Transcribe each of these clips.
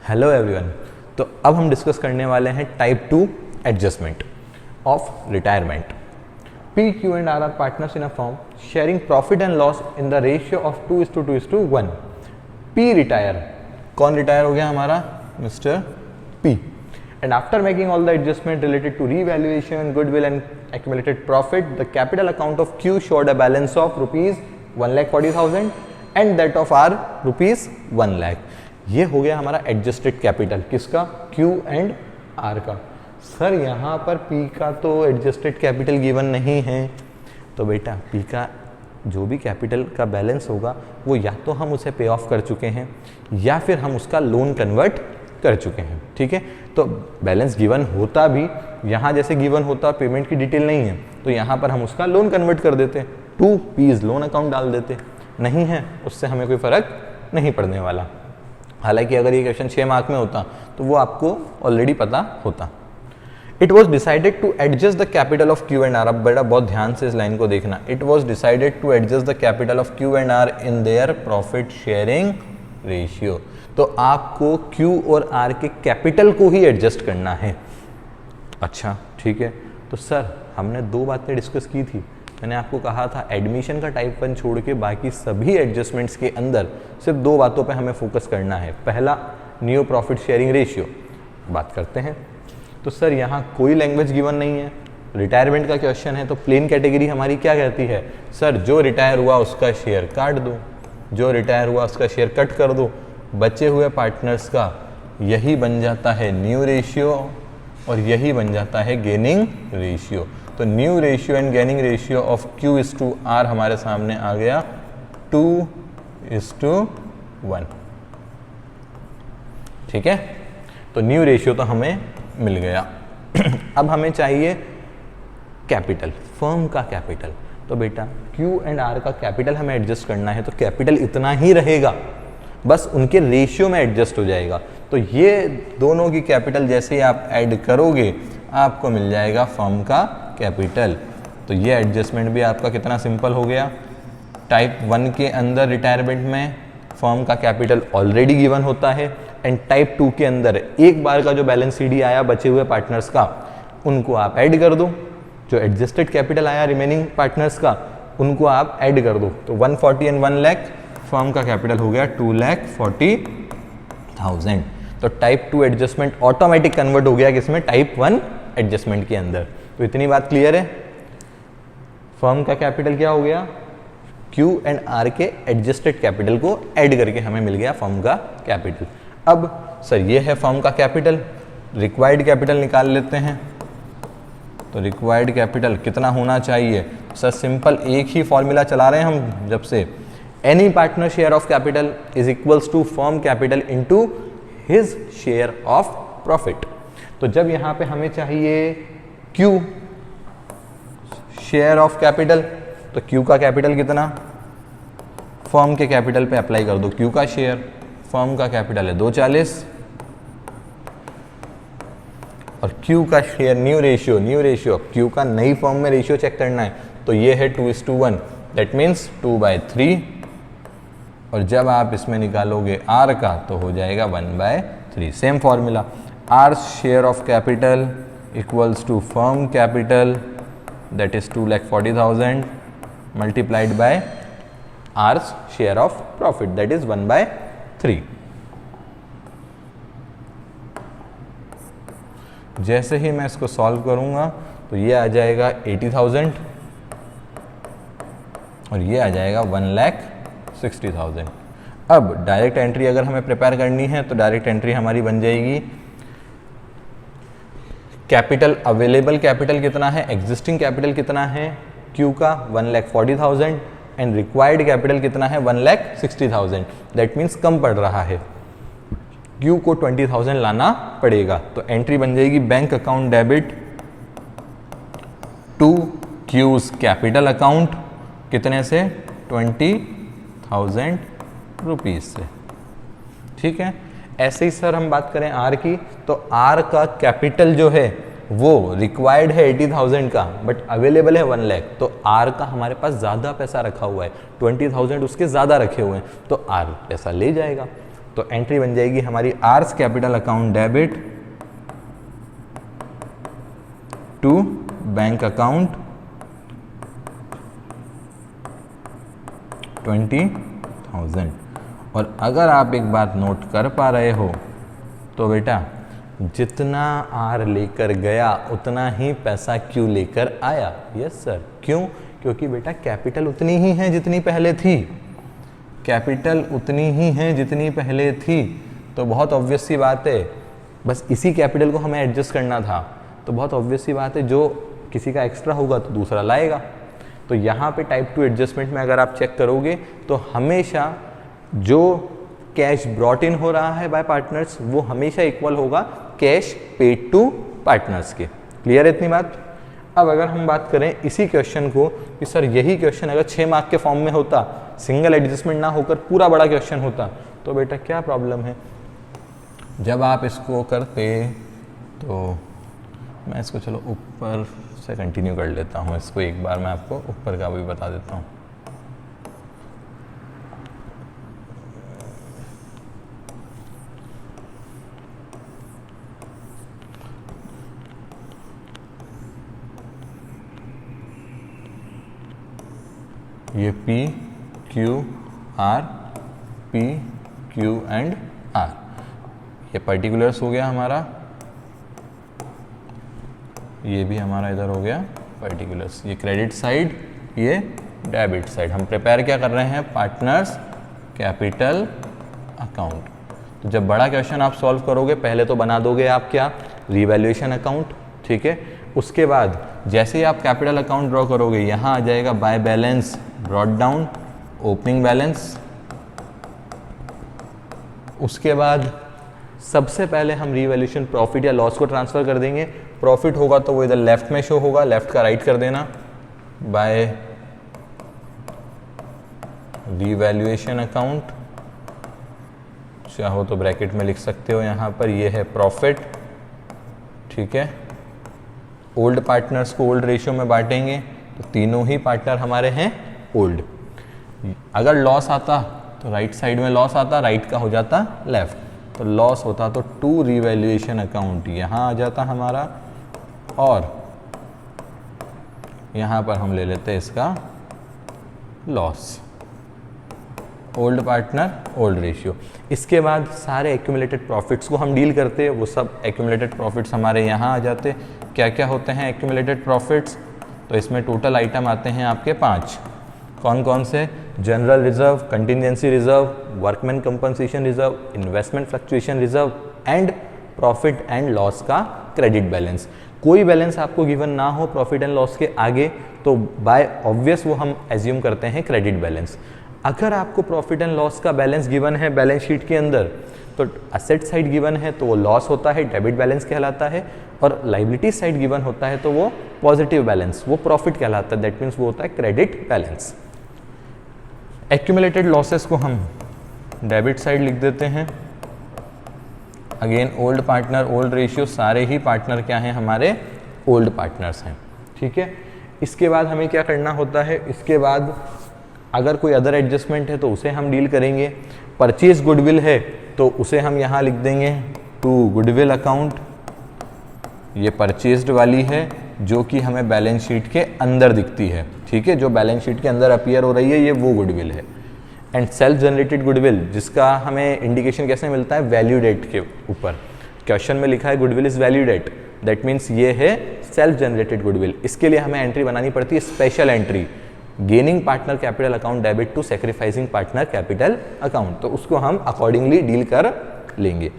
Hello everyone. तो अब हम डिस्कस करने वाले हैं type 2 adjustment of retirement. P Q and R are partners in a firm sharing profit and loss in the ratio of 2:2:1। P retire, कौन retire हो गया हमारा? Mister P. And after making all the adjustment related to revaluation, goodwill and accumulated profit, the capital account of Q showed a balance of rupees 1,40,000 and that of R rupees 1 lakh। ये हो गया हमारा adjusted capital, किसका? Q and R का। Sir यहाँ पर P का तो एडजस्टेड कैपिटल गिवन नहीं है, तो बेटा P का जो भी कैपिटल का बैलेंस होगा वो या तो हम उसे पे ऑफ कर चुके हैं या फिर हम उसका लोन कन्वर्ट कर चुके हैं। ठीक है, तो बैलेंस गिवन होता भी यहाँ जैसे गिवन होता, पेमेंट की डिटेल नहीं है, तो यहाँ पर हम उसका लोन कन्वर्ट कर देते, 2 P's लोन अकाउंट डाल देते। नहीं है, उससे हमें कोई फर्क नहीं पड़ने वाला। हालांकि अगर ये क्वेश्चन 6 मार्क में होता तो वो आपको ऑलरेडी पता होता। It was decided to adjust the capital of Q and R. अब बेटा बहुत ध्यान से इस लाइन को देखना। It was decided to adjust the capital of Q and R in their profit sharing ratio. तो आपको Q और R के कैपिटल को ही एडजस्ट करना है। अच्छा ठीक है, तो सर हमने 2 बातें डिस्कस की थी। मैंने आपको कहा था एडमिशन का टाइप 1 छोड़ के बाकी सभी एडजस्टमेंट्स के अंदर सिर्फ 2 बातों पे हमें फोकस करना है। पहला, न्यू प्रॉफिट शेयरिंग रेशियो, बात करते हैं। तो सर यहाँ कोई लैंग्वेज गिवन नहीं है, रिटायरमेंट का क्वेश्चन है, तो प्लेन कैटेगरी हमारी क्या कहती है? सर जो रिटायर हुआ उसका शेयर काट दो, जो रिटायर हुआ उसका शेयर कट कर दो, बचे हुए पार्टनर्स का यही बन जाता है न्यू रेशियो और यही बन जाता है गेनिंग रेशियो। तो new ratio and gaining ratio of Q/R हमारे सामने आ गया 2:1। ठीक है, तो न्यू रेशियो तो हमें मिल गया। अब हमें चाहिए कैपिटल, फर्म का कैपिटल। तो बेटा Q एंड R का कैपिटल हमें एडजस्ट करना है, तो कैपिटल इतना ही रहेगा, बस उनके रेशियो में एडजस्ट हो जाएगा। तो ये दोनों की कैपिटल जैसे ही आप ऐड करोगे आपको मिल जाएगा फर्म का कैपिटल। तो ये एडजस्टमेंट भी आपका कितना सिंपल हो गया। टाइप 1 के अंदर रिटायरमेंट में फर्म का कैपिटल ऑलरेडी गिवन होता है, एंड टाइप 2 के अंदर एक बार का जो बैलेंस CD आया बचे हुए पार्टनर्स का, उनको आप ऐड कर दो। जो एडजस्टेड कैपिटल आया रिमेनिंग पार्टनर्स का, उनको आप ऐड कर दो। तो 140 एंड 1 लाख, फर्म का कैपिटल हो गया 2,40,000। तो टाइप 2 एडजस्टमेंट ऑटोमेटिक कन्वर्ट हो गया किसमें? टाइप 1 एडजस्टमेंट के अंदर। तो इतनी बात क्लियर है। फर्म का कैपिटल क्या हो गया? Q एंड R के एडजस्टेड कैपिटल को ऐड करके हमें मिल गया फर्म का कैपिटल। अब सर ये है फर्म का कैपिटल, रिक्वायर्ड कैपिटल निकाल लेते हैं। तो रिक्वायर्ड कैपिटल कितना होना चाहिए? सर सिंपल एक ही फॉर्मूला चला रहे हैं हम जब से, any partner share of capital is equals to firm capital into his share of profit. तो जब यहाँ पे हमें चाहिए Q शेयर ऑफ कैपिटल, तो Q का कैपिटल कितना? फर्म के कैपिटल पे अप्लाई कर दो Q का शेयर। फर्म का कैपिटल है 240 और Q का शेयर न्यू रेशियो Q का नई फर्म में रेशियो चेक करना है, तो ये है 2:1, दैट मीन्स 2/3। और जब आप इसमें निकालोगे R का तो हो जाएगा 1/3। Same formula, R share of capital equals to firm capital that is 2,40,000 multiplied by R share of profit that is 1/3। जैसे ही मैं इसको सॉल्व करूंगा तो ये आ जाएगा 80,000 और ये आ जाएगा 1,60,000। अब डायरेक्ट एंट्री अगर हमें प्रिपेयर करनी है तो डायरेक्ट एंट्री हमारी बन जाएगी, कैपिटल अवेलेबल कैपिटल कितना है, एग्जिस्टिंग कैपिटल कितना है Q का 1,40,000 एंड रिक्वायर्ड कैपिटल कितना है 1,60,000। दैट मीन्स कम पड़ रहा है, Q को 20,000 लाना पड़ेगा। तो एंट्री बन जाएगी bank account debit to Q's capital account, कितने से? 20,000 रुपीज से। ठीक है, ऐसे ही सर हम बात करें R की, तो R का कैपिटल जो है वो रिक्वायर्ड है 80,000 का, बट अवेलेबल है 1 लाख। तो R का हमारे पास ज़्यादा पैसा रखा हुआ है, 20,000 उसके ज़्यादा रखे हुए हैं, तो R पैसा ले जाएगा। तो एंट्री बन जाएगी हमारी R's capital account debit to bank account 20,000। और अगर आप एक बात नोट कर पा रहे हो तो बेटा जितना आर लेकर गया उतना ही पैसा क्यू लेकर आया। यस सर, क्यों? क्योंकि बेटा कैपिटल उतनी ही है जितनी पहले थी, कैपिटल उतनी ही है जितनी पहले थी। तो बहुत ऑब्वियस सी बात है, बस इसी कैपिटल को हमें एडजस्ट करना था। तो बहुत ऑब्वियस सी बात है, जो किसी का एक्स्ट्रा होगा तो दूसरा लाएगा। तो यहाँ पे टाइप 2 एडजस्टमेंट में अगर आप चेक करोगे तो हमेशा जो कैश ब्रॉट इन हो रहा है बाय पार्टनर्स वो हमेशा इक्वल होगा कैश पेड टू पार्टनर्स के। क्लियर है इतनी बात? अब अगर हम बात करें इसी क्वेश्चन को कि सर यही क्वेश्चन अगर 6 मार्क के फॉर्म में होता, सिंगल एडजस्टमेंट ना होकर पूरा बड़ा क्वेश्चन होता, तो बेटा क्या प्रॉब्लम है? जब आप इसको करते तो मैं इसको चलो ऊपर से कंटिन्यू कर लेता हूँ, इसको एक बार मैं आपको ऊपर का भी बता देता हूँ। ये P Q R P Q and R, ये पर्टिकुलर्स हो गया हमारा, ये भी हमारा इधर हो गया पर्टिकुलर्स। ये क्रेडिट साइड, ये डेबिट साइड। हम प्रिपेयर क्या कर रहे हैं? Partners capital account. तो जब बड़ा क्वेश्चन आप सॉल्व करोगे पहले तो बना दोगे आप क्या? रीवैल्यूएशन अकाउंट, ठीक है। उसके बाद जैसे ही आप कैपिटल अकाउंट ड्रॉ करोगे यहाँ आ जाएगा by balance brought down, opening balance. उसके बाद सबसे पहले हम रीवैल्यूएशन प्रॉफिट या लॉस को ट्रांसफर कर देंगे। प्रॉफिट होगा तो वो इधर लेफ्ट में शो होगा, लेफ्ट का राइट कर देना बाय रीवैल्यूएशन अकाउंट, चाहो तो ब्रैकेट में लिख सकते हो यहाँ पर। ये है प्रॉफिट, ठीक है। ओल्ड पार्टनर्स को ओल्ड रेशियो में बांटेंगे तो तीनों ही पार्टनर हमारे हैं ओल्ड। अगर लॉस आता तो राइट साइड में लॉस आता, राइट का हो जाता लेफ्ट, तो लॉस होता तो टू रीवैल्यूएशन अकाउंट यहाँ आ जाता हमारा, और यहाँ पर हम ले लेते हैं इसका loss. Old partner old ratio. इसके बाद सारे एक्यूमुलेटेड प्रॉफिट्स को हम डील करते हैं, वो सब एक्यूमुलेटेड प्रॉफिट्स हमारे यहाँ आ जाते। क्या क्या होते हैं एक्यूमुलेटेड प्रॉफिट्स? तो इसमें टोटल आइटम आते हैं आपके 5। कौन कौन से? General reserve, contingency reserve, workman compensation reserve, investment fluctuation reserve and profit and loss का क्रेडिट बैलेंस। कोई बैलेंस आपको गिवन ना हो प्रॉफिट एंड लॉस के आगे तो बाय ऑब्वियस वो हम एज्यूम करते हैं क्रेडिट बैलेंस। अगर आपको प्रॉफिट एंड लॉस का बैलेंस गिवन है बैलेंस शीट के अंदर तो असेट साइड गिवन है तो वो लॉस होता है, डेबिट बैलेंस कहलाता है, और लाइबिलिटी साइड गिवन होता है तो वो पॉजिटिव बैलेंस, वो प्रॉफिट कहलाता है, दैट मीन्स वो होता है क्रेडिट बैलेंस। एक्यूमुलेटेड लॉसेस को हम डेबिट साइड लिख देते हैं। Again old partner old ratio, सारे ही पार्टनर क्या हैं हमारे? ओल्ड पार्टनर्स हैं, ठीक है। इसके बाद हमें क्या करना होता है? इसके बाद अगर कोई अदर एडजस्टमेंट है तो उसे हम डील करेंगे। परचेज गुडविल है तो उसे हम यहाँ लिख देंगे टू गुडविल अकाउंट। ये परचेज्ड वाली है जो कि हमें बैलेंस शीट के अंदर दिखती है, ठीक है। जो बैलेंस शीट के अंदर अपीयर हो रही है ये वो गुडविल है। एंड सेल्फ जनरेटेड गुडविल, जिसका हमें इंडिकेशन कैसे मिलता है? वैल्यू डेट के ऊपर। क्वेश्चन में लिखा है goodwill is valued, that means ये है सेल्फ जनरेटेड गुडविल। इसके लिए हमें एंट्री बनानी पड़ती है special entry, gaining partner capital account debit to sacrificing partner capital account. तो उसको हम अकॉर्डिंगली डील कर लेंगे।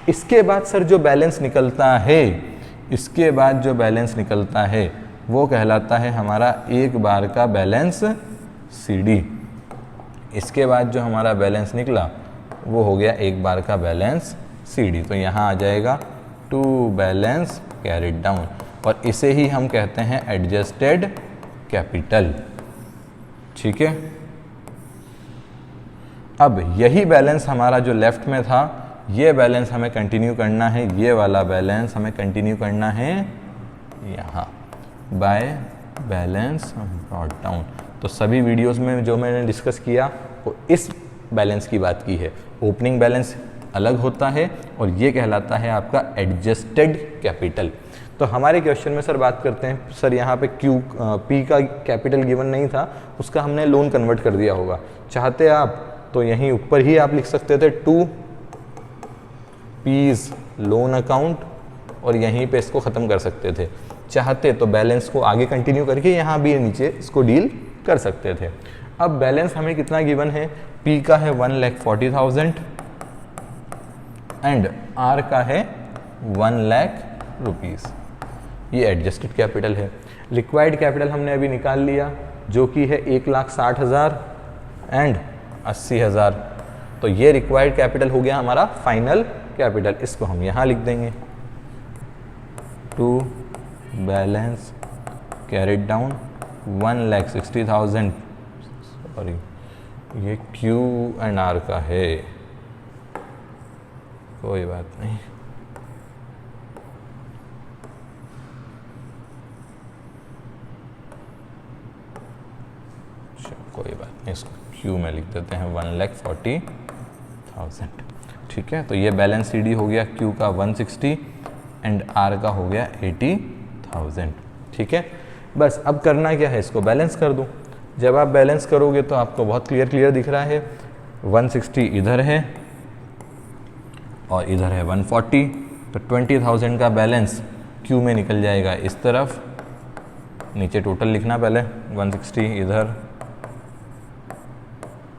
इसके बाद सर जो बैलेंस निकलता है, इसके बाद जो बैलेंस निकलता है वो कहलाता है हमारा एक बार का बैलेंस सीडी। इसके बाद जो हमारा बैलेंस निकला वो हो गया एक बार का बैलेंस सीडी। तो यहाँ आ जाएगा टू बैलेंस कैरिड डाउन, और इसे ही हम कहते हैं एडजस्टेड कैपिटल, ठीक है। अब यही बैलेंस हमारा जो लेफ्ट में था ये बैलेंस हमें कंटिन्यू करना है, ये वाला बैलेंस हमें कंटिन्यू करना है यहाँ बाय बैलेंस ब्रॉट डाउन। तो सभी वीडियोस में जो मैंने डिस्कस किया वो इस बैलेंस की बात की है। ओपनिंग बैलेंस अलग होता है और ये कहलाता है आपका एडजस्टेड कैपिटल। तो हमारे क्वेश्चन में सर बात करते हैं, सर यहाँ पे पी का कैपिटल गिवन नहीं था, उसका हमने लोन कन्वर्ट कर दिया होगा। चाहते आप तो यहीं ऊपर ही आप लिख सकते थे 2 पीज लोन अकाउंट और यहीं पे इसको ख़त्म कर सकते थे। चाहते तो बैलेंस को आगे कंटिन्यू करके यहाँ भी नीचे इसको डील कर सकते थे। अब बैलेंस हमें कितना गिवन है, पी का है 1,40,000 एंड आर का है 1 लाख रुपीज़। ये एडजस्टेड कैपिटल है। रिक्वायर्ड कैपिटल हमने अभी निकाल लिया जो कि है 1,60,000 एंड 80,000। तो ये रिक्वायर्ड कैपिटल हो गया हमारा फाइनल कैपिटल। इसको हम यहाँ लिख देंगे, to balance carried down 1,60,000, sorry ये क्यू एंड आर का है, कोई बात नहीं। कोई बात नहीं, इसको क्यू में लिख देते हैं 1,40,000। ठीक है, तो ये बैलेंस सीडी हो गया क्यू का 160 एंड आर का हो गया 80,000। ठीक है, बस अब करना क्या है, इसको बैलेंस कर दूँ। जब आप बैलेंस करोगे तो आपको बहुत क्लियर दिख रहा है, 160 इधर है और इधर है 140, तो 20,000 का बैलेंस क्यू में निकल जाएगा इस तरफ। नीचे टोटल लिखना पहले, 160 इधर,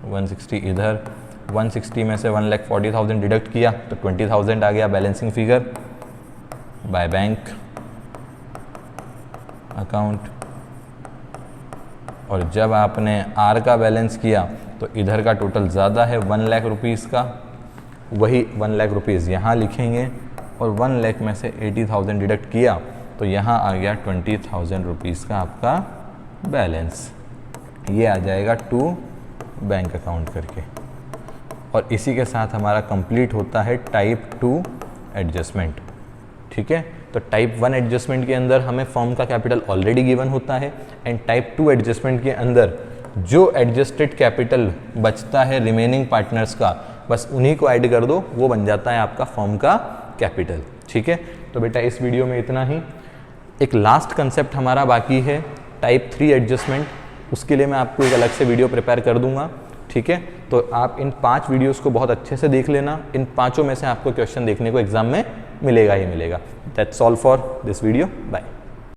160 इधर, 160 में से 1,40,000 डिडक्ट किया तो 20,000 आ गया balancing figure by bank account. और जब आपने आर का बैलेंस किया तो इधर का टोटल ज़्यादा है 1 लाख रुपीज़ का, वही 1 लाख रुपीज़ यहाँ लिखेंगे और 1 लाख में से 80,000 डिडक्ट किया तो यहाँ आ गया 20,000 रुपीज़ का आपका बैलेंस। ये आ जाएगा टू बैंक अकाउंट करके। और इसी के साथ हमारा कंप्लीट होता है टाइप 2 एडजस्टमेंट। ठीक है, तो टाइप 1 एडजस्टमेंट के अंदर हमें फर्म का कैपिटल ऑलरेडी गिवन होता है एंड टाइप 2 एडजस्टमेंट के अंदर जो एडजस्टेड कैपिटल बचता है रिमेनिंग पार्टनर्स का, बस उन्हीं को ऐड कर दो, वो बन जाता है आपका फर्म का कैपिटल। ठीक है, तो बेटा इस वीडियो में इतना ही। एक लास्ट कंसेप्ट हमारा बाकी है टाइप 3 एडजस्टमेंट, उसके लिए मैं आपको एक अलग से वीडियो प्रिपेयर कर दूंगा। ठीक है, तो आप इन 5 वीडियोस को बहुत अच्छे से देख लेना, इन 5 में से आपको क्वेश्चन देखने को एग्जाम में मिलेगा ही मिलेगा। That's all for this video, bye.